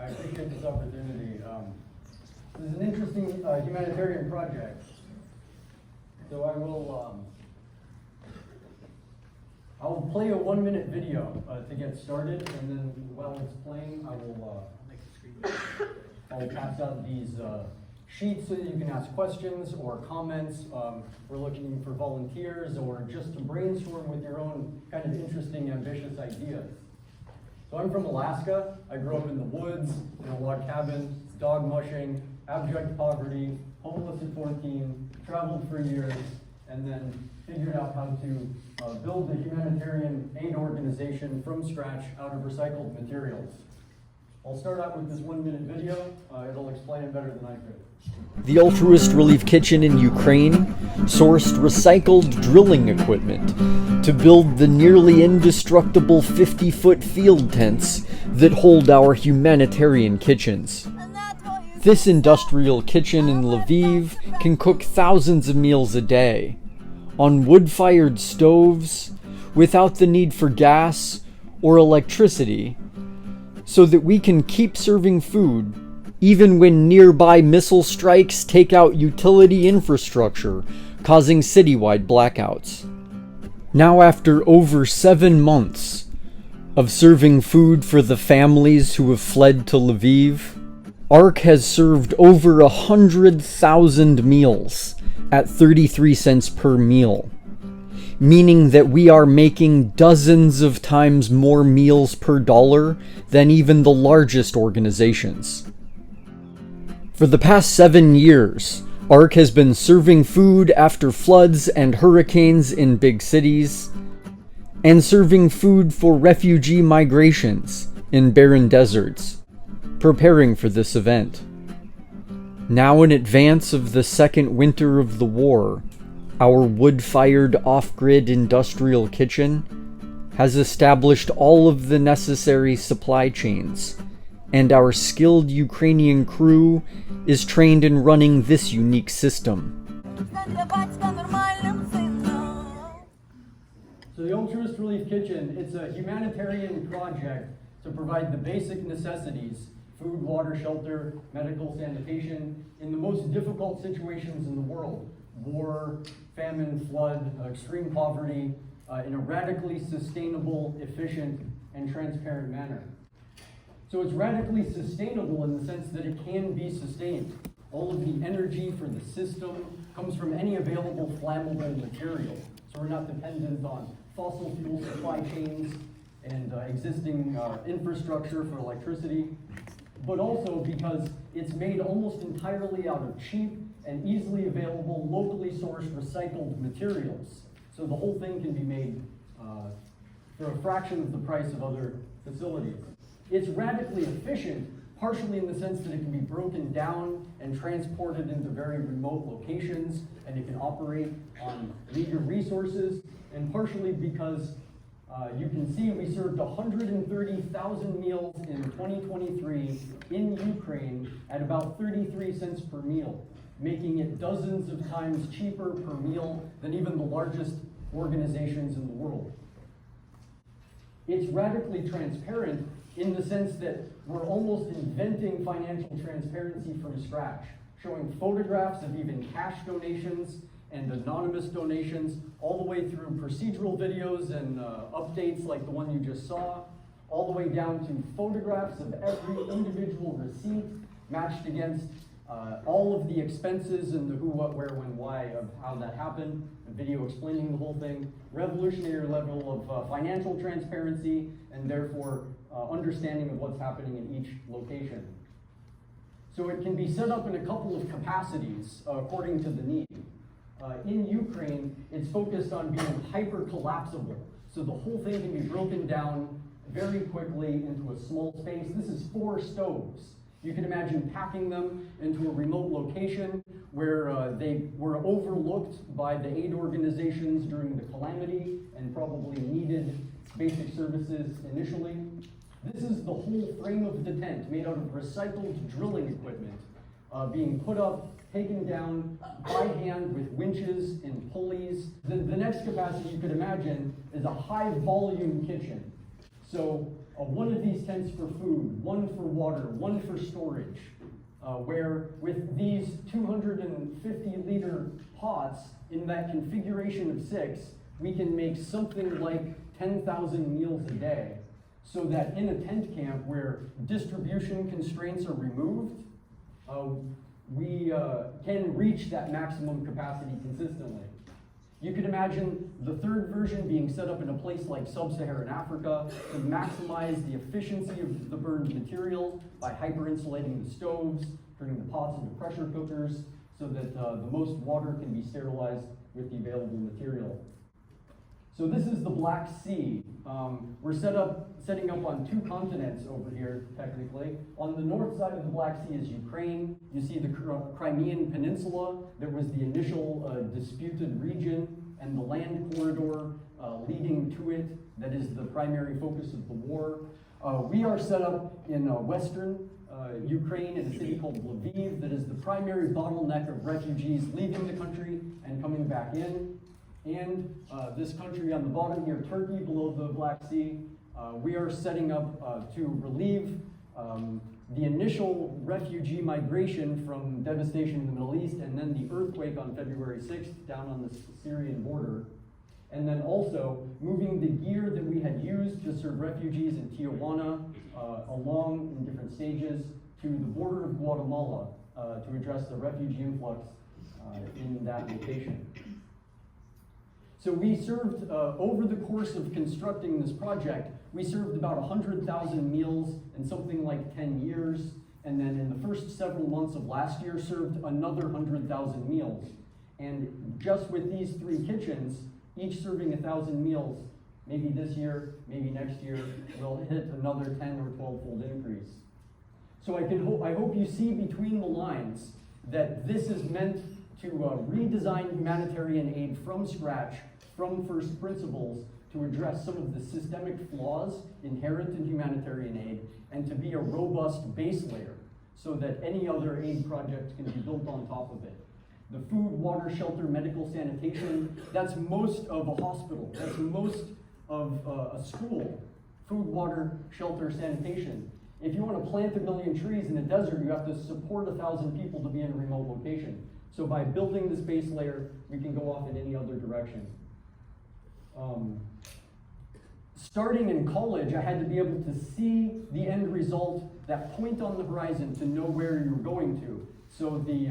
I appreciate this opportunity. This is an interesting humanitarian project. So I'll play a 1-minute video to get started, and then while it's playing, I'll pass out these sheets so that you can ask questions or comments. We're looking for volunteers or just to brainstorm with your own kind of interesting, ambitious ideas. So I'm from Alaska. I grew up in the woods, in a log cabin, dog mushing, abject poverty, homeless at 14, traveled for years, and then figured out how to build a humanitarian aid organization from scratch out of recycled materials. I'll start out with this 1-minute video. It'll explain it better than I could. The Altruist Relief Kitchen in Ukraine sourced recycled drilling equipment to build the nearly indestructible 50-foot field tents that hold our humanitarian kitchens. This industrial kitchen in Lviv can cook thousands of meals a day on wood-fired stoves without the need for gas or electricity, so that we can keep serving food even when nearby missile strikes take out utility infrastructure, causing citywide blackouts. Now, after over 7 months of serving food for the families who have fled to Lviv, ARK has served over 100,000 meals at 33 cents per meal, meaning that we are making dozens of times more meals per dollar than even the largest organizations. For the past 7 years, ARK has been serving food after floods and hurricanes in big cities, and serving food for refugee migrations in barren deserts, preparing for this event. Now, in advance of the second winter of the war, our wood-fired off-grid industrial kitchen has established all of the necessary supply chains, and our skilled Ukrainian crew is trained in running this unique system. So the Altruist Relief Kitchen, it's a humanitarian project to provide the basic necessities: food, water, shelter, medical, sanitation, in the most difficult situations in the world: war, famine, flood, extreme poverty, in a radically sustainable, efficient, and transparent manner. So it's radically sustainable in the sense that it can be sustained. All of the energy for the system comes from any available flammable material. So we're not dependent on fossil fuel supply chains and existing infrastructure for electricity, but also because it's made almost entirely out of cheap and easily available, locally sourced recycled materials. So the whole thing can be made for a fraction of the price of other facilities. It's radically efficient, partially in the sense that it can be broken down and transported into very remote locations, and it can operate on meager resources, and partially because you can see we served 130,000 meals in 2023 in Ukraine at about 33 cents per meal, making it dozens of times cheaper per meal than even the largest organizations in the world. It's radically transparent in the sense that we're almost inventing financial transparency from scratch, showing photographs of even cash donations and anonymous donations, all the way through procedural videos and updates like the one you just saw, all the way down to photographs of every individual receipt matched against all of the expenses and the who, what, where, when, why of how that happened, a video explaining the whole thing, revolutionary level of financial transparency, and therefore understanding of what's happening in each location. So it can be set up in a couple of capacities according to the need. In Ukraine, it's focused on being hyper-collapsible, so the whole thing can be broken down very quickly into a small space. This is 4 stoves. You can imagine packing them into a remote location where they were overlooked by the aid organizations during the calamity and probably needed basic services initially. This is the whole frame of the tent, made out of recycled drilling equipment, being put up, taken down by hand with winches and pulleys. The next capacity you could imagine is a high volume kitchen. So one of these tents for food, one for water, one for storage, where with these 250-liter pots in that configuration of 6, we can make something like 10,000 meals a day, so that in a tent camp where distribution constraints are removed, we can reach that maximum capacity consistently. You could imagine the third version being set up in a place like sub-Saharan Africa to maximize the efficiency of the burned material by hyper-insulating the stoves, turning the pots into pressure cookers, so that the most water can be sterilized with the available material. So this is the Black Sea. We're setting up on 2 continents over here, technically. On the north side of the Black Sea is Ukraine. You see the Crimean Peninsula. That was the initial disputed region, and the land corridor leading to it that is the primary focus of the war. We are set up in western Ukraine in a city called Lviv that is the primary bottleneck of refugees leaving the country and coming back in. And this country on the bottom here, Turkey, below the Black Sea, we are setting up to relieve the initial refugee migration from devastation in the Middle East, and then the earthquake on February 6th down on the Syrian border. And then also moving the gear that we had used to serve refugees in Tijuana along in different stages to the border of Guatemala to address the refugee influx in that location. So we served, over the course of constructing this project, we served about 100,000 meals in something like 10 years, and then in the first several months of last year served another 100,000 meals. And just with these 3 kitchens, each serving 1,000 meals, maybe this year, maybe next year, we'll hit another 10 or 12-fold increase. So I hope you see between the lines that this is meant to redesign humanitarian aid from scratch, from first principles, to address some of the systemic flaws inherent in humanitarian aid, and to be a robust base layer so that any other aid project can be built on top of it. The food, water, shelter, medical sanitation, that's most of a hospital, that's most of a school. Food, water, shelter, sanitation. If you want to plant 1 million trees in a desert, you have to support 1,000 people to be in a remote location. So by building this base layer, we can go off in any other direction. Starting in college, I had to be able to see the end result, that point on the horizon, to know where you're going to. So the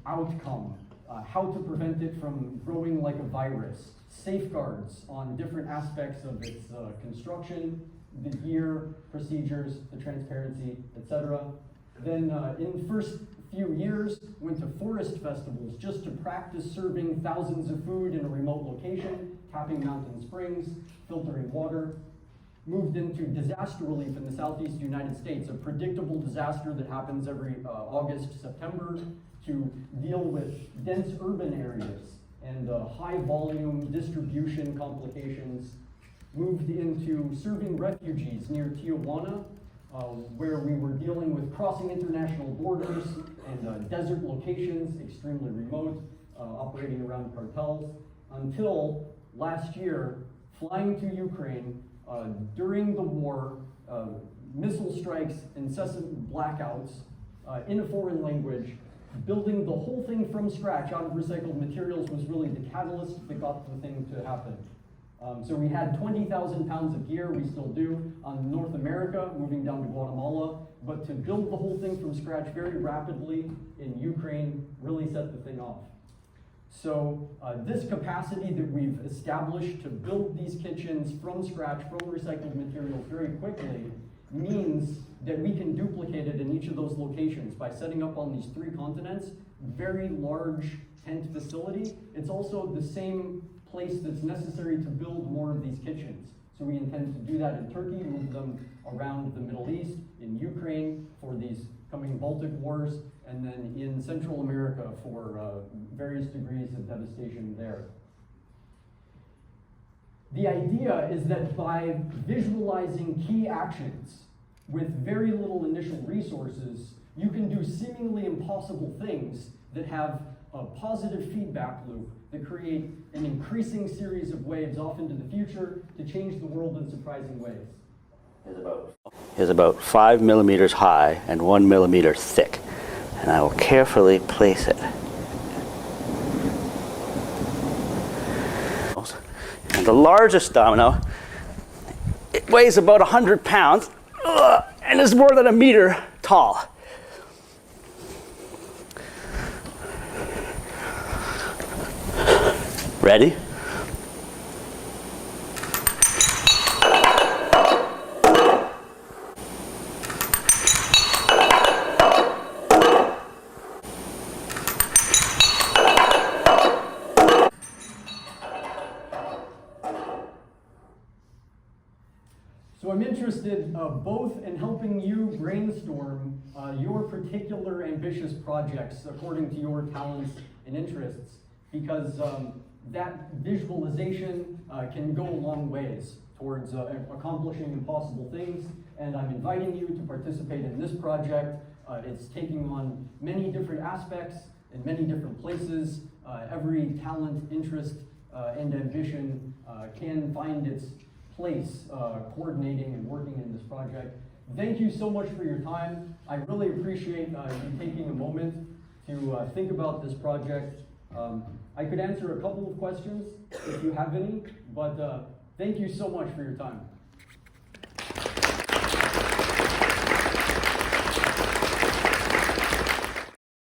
outcome, how to prevent it from growing like a virus, safeguards on different aspects of its construction, the gear, procedures, the transparency, etc. Then in the first few years, went to forest festivals just to practice serving thousands of food in a remote location, tapping mountain springs, filtering water. Moved into disaster relief in the southeast United States, a predictable disaster that happens every August, September, to deal with dense urban areas and high volume distribution complications. Moved into serving refugees near Tijuana, where we were dealing with crossing international borders and desert locations, extremely remote, operating around cartels, until last year, flying to Ukraine during the war, missile strikes, incessant blackouts in a foreign language. Building the whole thing from scratch out of recycled materials was really the catalyst that got the thing to happen. So we had 20,000 pounds of gear, we still do, on North America, moving down to Guatemala, but to build the whole thing from scratch very rapidly in Ukraine really set the thing off. So this capacity that we've established to build these kitchens from scratch, from recycled materials very quickly, means that we can duplicate it in each of those locations by setting up on these 3 continents, very large tent facility. It's also the same place that's necessary to build more of these kitchens. So we intend to do that in Turkey, move them around the Middle East, in Ukraine for these coming Baltic wars, and then in Central America for various degrees of devastation there. The idea is that by visualizing key actions with very little initial resources, you can do seemingly impossible things that have a positive feedback loop that create an increasing series of waves off into the future to change the world in surprising ways. Is about 5 millimeters high and 1 millimeter thick, and I will carefully place it. And the largest domino, it weighs about 100 pounds and is more than a meter tall. Ready? So I'm interested both in helping you brainstorm your particular ambitious projects according to your talents and interests, because that visualization can go a long ways towards accomplishing impossible things, and I'm inviting you to participate in this project. It's taking on many different aspects in many different places. Every talent, interest, and ambition can find its place coordinating and working in this project. Thank you so much for your time. I really appreciate you taking a moment to think about this project. I could answer a couple of questions if you have any, but thank you so much for your time.